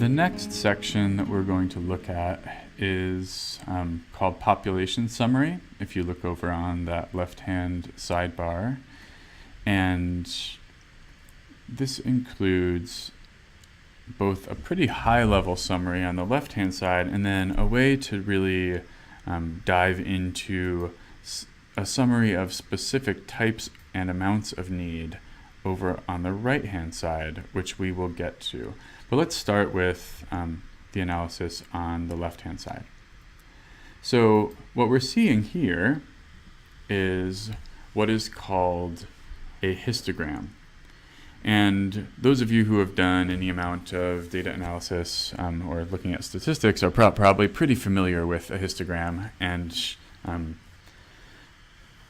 The next section that we're going to look at is called Population Summary, if you look over on that left-hand sidebar. And this includes both a pretty high-level summary on the left-hand side and then a way to really dive into a summary of specific types and amounts of need over on the right-hand side, which we will get to. But let's start with the analysis on the left-hand side. So what we're seeing here is what is called a histogram. And those of you who have done any amount of data analysis or looking at statistics are probably pretty familiar with a histogram, and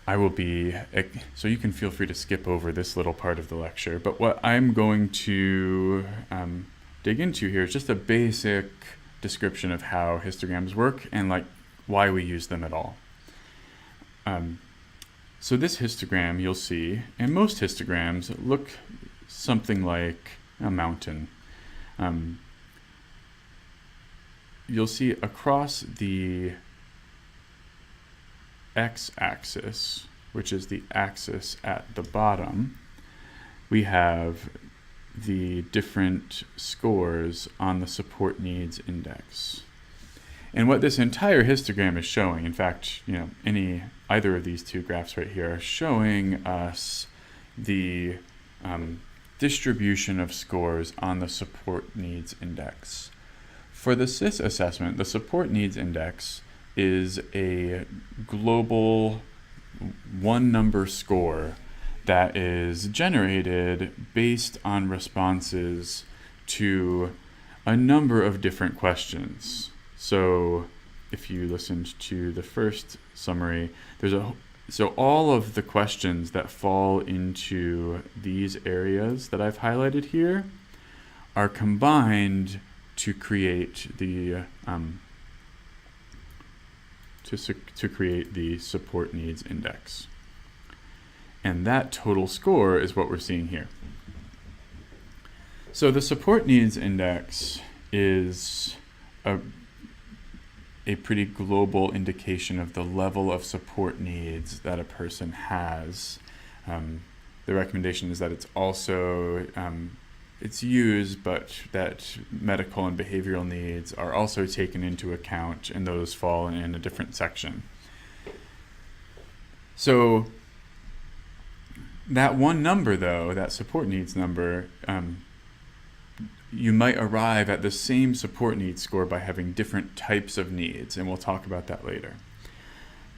I will be, so you can feel free to skip over this little part of the lecture, but what I'm going to dig into here is just a basic description of how histograms work and like why we use them at all. So this histogram you'll see, and most histograms look something like a mountain. You'll see across the x-axis, which is the axis at the bottom, we have the different scores on the support needs index. And what this entire histogram is showing, in fact, either of these two graphs right here are showing us the distribution of scores on the support needs index. For the SIS assessment, the support needs index is a global one-number score that is generated based on responses to a number of different questions. So if you listened to the first summary, so all of the questions that fall into these areas that I've highlighted here are combined to create the to create the support needs index. And that total score is what we're seeing here. So the support needs index is a pretty global indication of the level of support needs that a person has. The recommendation is that it's also it's used, but that medical and behavioral needs are also taken into account, and those fall in a different section. So that one number, though, that support needs number, you might arrive at the same support needs score by having different types of needs, and we'll talk about that later.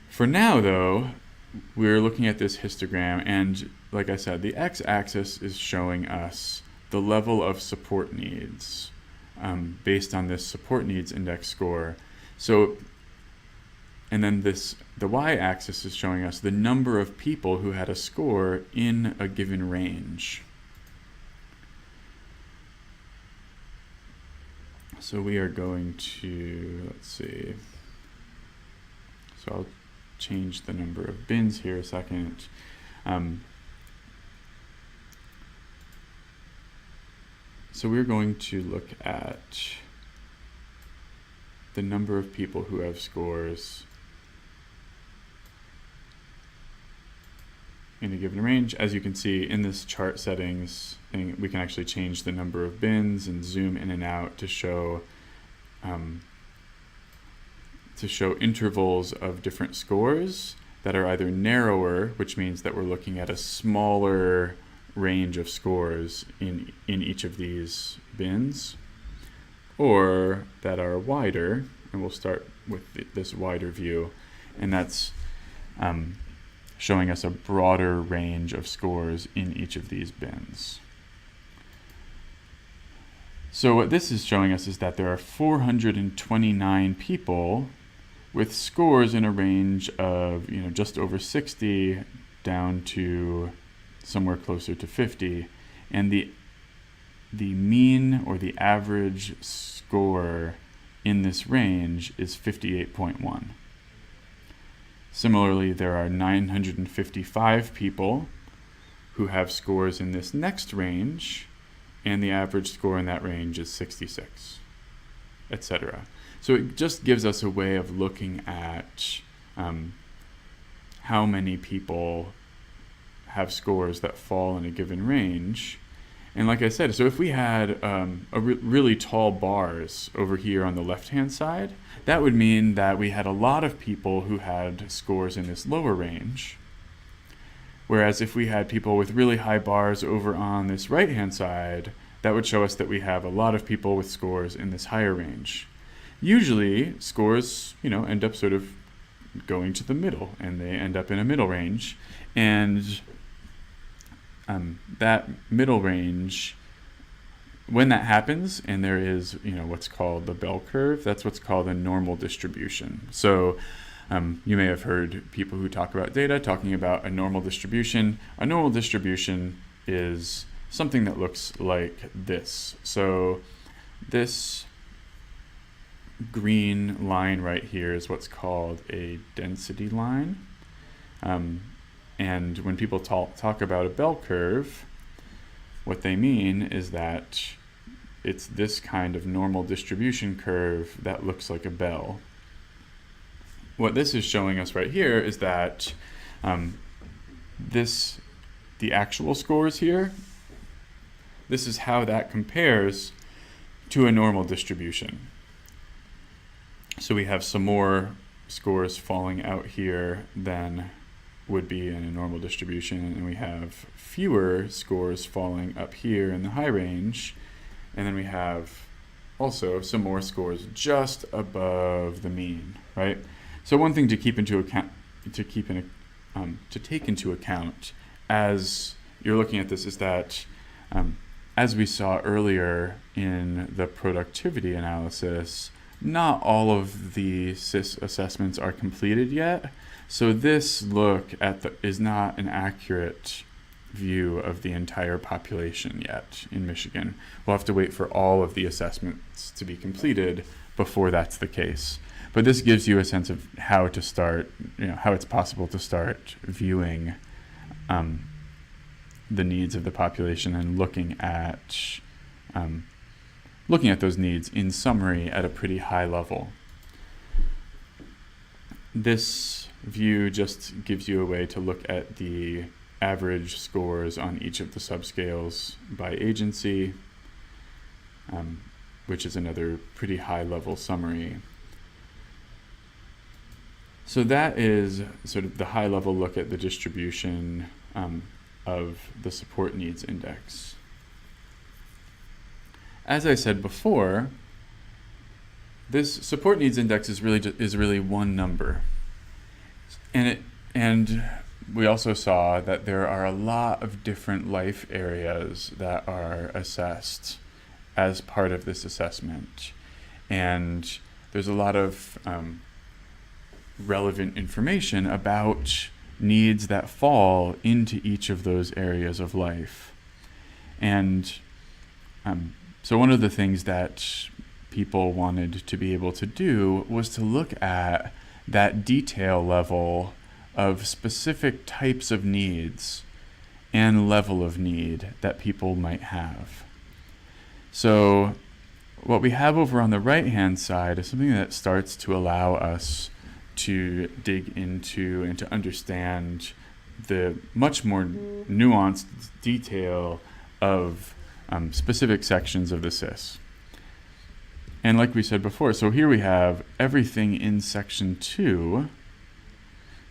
For now, though, we're looking at this histogram, and like I said, the x-axis is showing us the level of support needs based on this support needs index score. So, and then the y-axis is showing us the number of people who had a score in a given range. So we are going to, let's see, so I'll change the number of bins here a second. So we're going to look at the number of people who have scores in a given range. As you can see in this chart settings, we can actually change the number of bins and zoom in and out to show intervals of different scores that are either narrower, which means that we're looking at a smaller range of scores in each of these bins, or that are wider, and we'll start with this wider view, and that's showing us a broader range of scores in each of these bins. So what this is showing us is that there are 429 people with scores in a range of just over 60 down to somewhere closer to 50, and the mean or the average score in this range is 58.1. Similarly, there are 955 people who have scores in this next range, and the average score in that range is 66. etc. So it just gives us a way of looking at how many people have scores that fall in a given range. And like I said, so if we had really tall bars over here on the left-hand side, that would mean that we had a lot of people who had scores in this lower range. Whereas if we had people with really high bars over on this right-hand side, that would show us that we have a lot of people with scores in this higher range. Usually, scores, end up sort of going to the middle, and they end up in a middle range. And that middle range, when that happens, and there is, what's called the bell curve, that's what's called a normal distribution. So you may have heard people who talk about data talking about a normal distribution. A normal distribution is something that looks like this. So this green line right here is what's called a density line. And when people talk about a bell curve, what they mean is that it's this kind of normal distribution curve that looks like a bell. What this is showing us right here is that the actual scores here, this is how that compares to a normal distribution. So we have some more scores falling out here than would be in a normal distribution, and we have fewer scores falling up here in the high range, and then we have also some more scores just above the mean, right? So one thing to keep into account, to take into account as you're looking at this is that as we saw earlier in the productivity analysis, not all of the SIS assessments are completed yet. So this look is not an accurate view of the entire population yet in Michigan. We'll have to wait for all of the assessments to be completed before that's the case. But this gives you a sense of how to start, how it's possible to start viewing the needs of the population and looking at those needs in summary at a pretty high level. This view just gives you a way to look at the average scores on each of the subscales by agency, which is another pretty high level summary. So that is sort of the high level look at the distribution of the support needs index. As I said before, this support needs index is really one number. And we also saw that there are a lot of different life areas that are assessed as part of this assessment. And there's a lot of relevant information about needs that fall into each of those areas of life. And so one of the things that people wanted to be able to do was to look at that detail level of specific types of needs and level of need that people might have. So what we have over on the right-hand side is something that starts to allow us to dig into and to understand the much more nuanced detail of specific sections of the SIS. And like we said before, so here we have everything in section 2.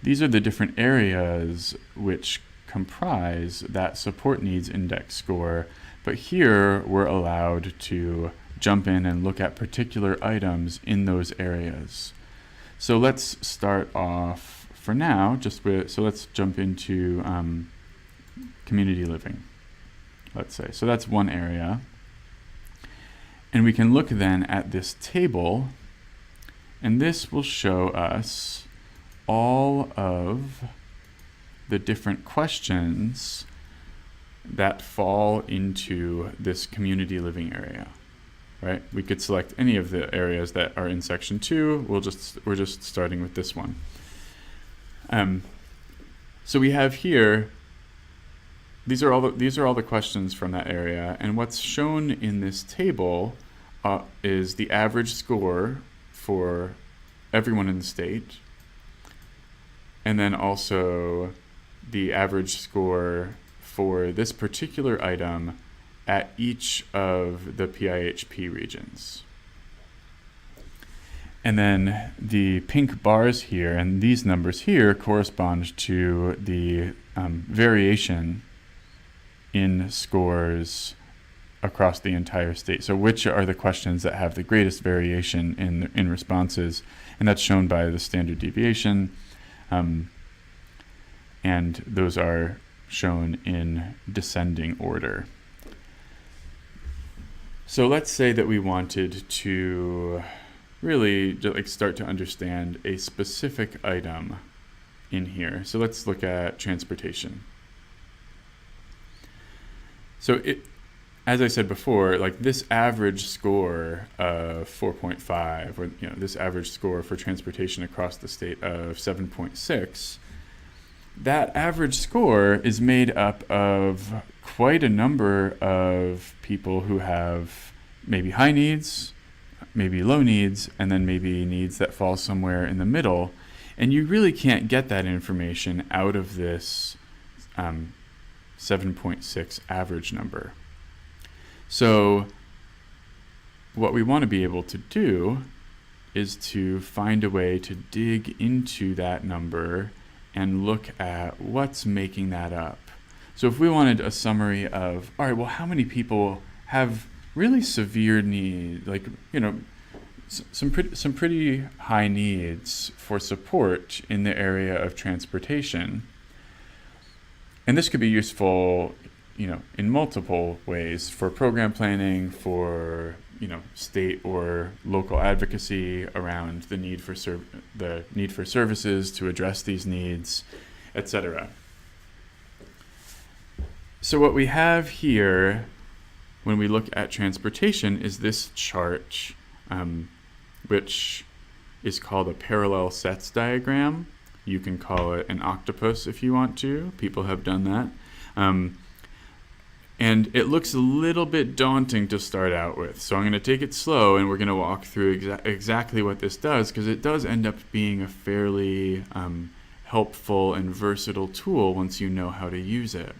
These are the different areas which comprise that support needs index score, but here we're allowed to jump in and look at particular items in those areas. So let's start off for now, so let's jump into community living, let's say. So that's one area. And we can look then at this table, and this will show us all of the different questions that fall into this community living area, right? We could select any of the areas that are in section 2. We're just starting with this one. So we have here, these are all the questions from that area, and what's shown in this table is the average score for everyone in the state, and then also the average score for this particular item at each of the PIHP regions. And then the pink bars here and these numbers here correspond to the variation in scores across the entire state. So which are the questions that have the greatest variation in responses, and that's shown by the standard deviation, and those are shown in descending order. So let's say that we wanted to really start to understand a specific item in here. So let's look at transportation. So as I said before, like this average score of 4.5, or this average score for transportation across the state of 7.6, that average score is made up of quite a number of people who have maybe high needs, maybe low needs, and then maybe needs that fall somewhere in the middle. And you really can't get that information out of this 7.6 average number. So what we want to be able to do is to find a way to dig into that number and look at what's making that up. So if we wanted a summary of, all right, well, how many people have really severe need, like, some pretty high needs for support in the area of transportation. And this could be useful, in multiple ways, for program planning, for, state or local advocacy around the need for services to address these needs, etc. So what we have here when we look at transportation is this chart, which is called a parallel sets diagram. You can call it an octopus if you want to. People have done that. And it looks a little bit daunting to start out with. So I'm going to take it slow, and we're going to walk through exactly what this does, because it does end up being a fairly helpful and versatile tool once you know how to use it.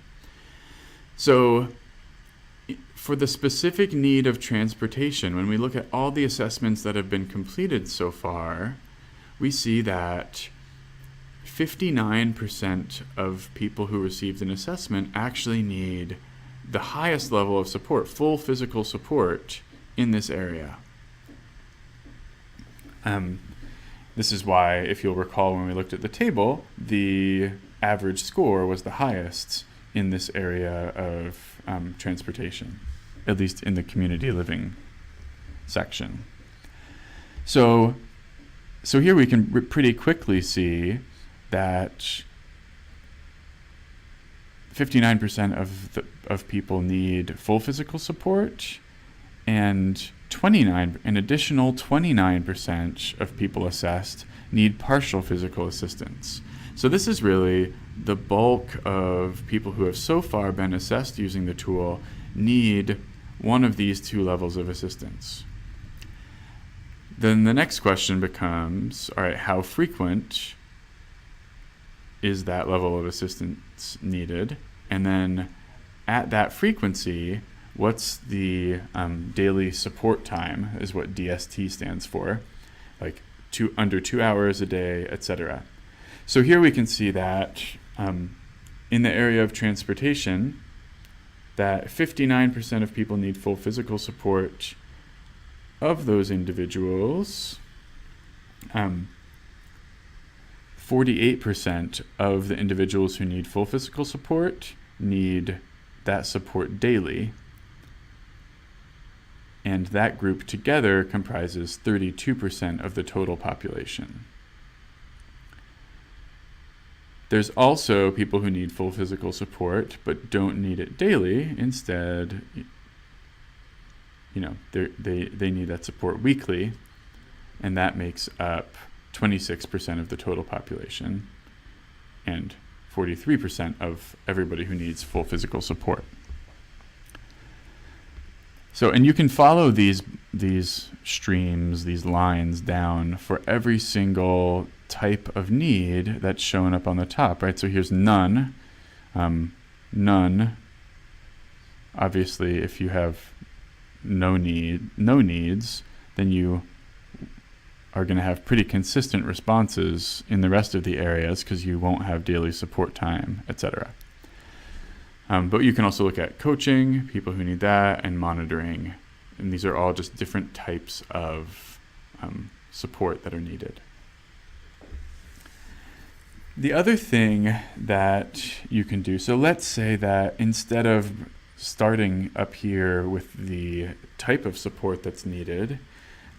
So for the specific need of transportation, when we look at all the assessments that have been completed so far, we see that 59% of people who received an assessment actually need the highest level of support, full physical support, in this area. This is why, if you'll recall when we looked at the table, the average score was the highest in this area of transportation, at least in the community living section. So here we can pretty quickly see that 59% of people need full physical support, and an additional 29% of people assessed need partial physical assistance. So this is really the bulk of people who have so far been assessed using the tool need one of these two levels of assistance. Then the next question becomes, all right, how frequent is that level of assistance needed? And then at that frequency, what's the daily support time, is what DST stands for, like under 2 hours a day, etc. So here we can see that in the area of transportation, that 59% of people need full physical support. Of those individuals, 48% of the individuals who need full physical support need that support daily. And that group together comprises 32% of the total population. There's also people who need full physical support but don't need it daily. Instead, they need that support weekly, and that makes up 26% of the total population and 43% of everybody who needs full physical support. So, and you can follow these streams, these lines down for every single type of need that's shown up on the top, right? So here's none. None. Obviously, if you have no needs, then you are going to have pretty consistent responses in the rest of the areas because you won't have daily support time, etc. But you can also look at coaching, people who need that, and monitoring. And these are all just different types of support that are needed. The other thing that you can do, so let's say that instead of starting up here with the type of support that's needed,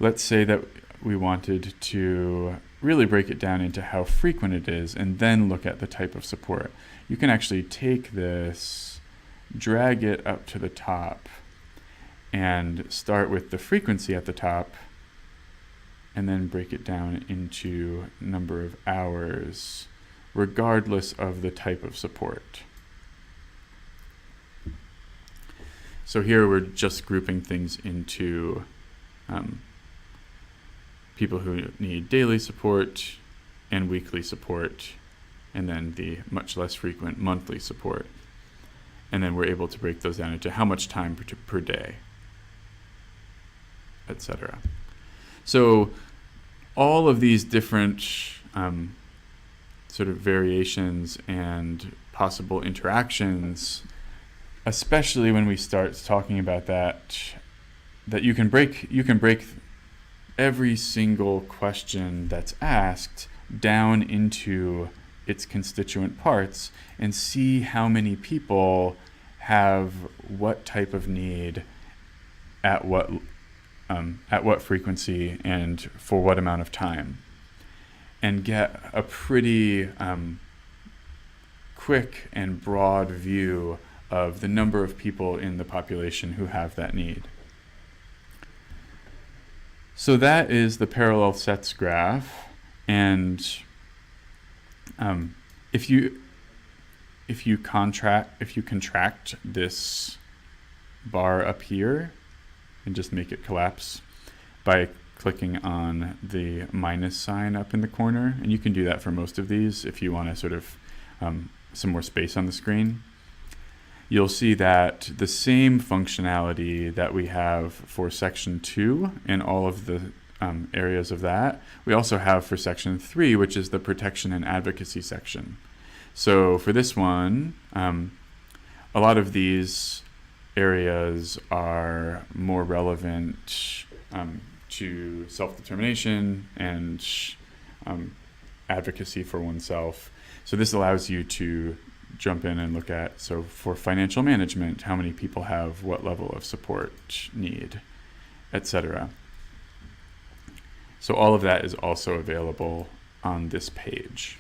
let's say that we wanted to really break it down into how frequent it is and then look at the type of support. You can actually take this, drag it up to the top, and start with the frequency at the top, and then break it down into number of hours, regardless of the type of support. So here we're just grouping things into people who need daily support and weekly support, and then the much less frequent monthly support. And then we're able to break those down into how much time per day, etc. So all of these different sort of variations and possible interactions, especially when we start talking about that you can break every single question that's asked down into its constituent parts and see how many people have what type of need at what frequency and for what amount of time, and get a pretty quick and broad view of the number of people in the population who have that need. So that is the parallel sets graph, and if you contract this bar up here and just make it collapse by clicking on the minus sign up in the corner, and you can do that for most of these if you want to sort of some more space on the screen, you'll see that the same functionality that we have for section 2 and all of the areas of that, we also have for section 3, which is the protection and advocacy section. So for this one, a lot of these areas are more relevant to self-determination and advocacy for oneself. So this allows you to jump in and look at, so for financial management, how many people have what level of support need, etc. So all of that is also available on this page.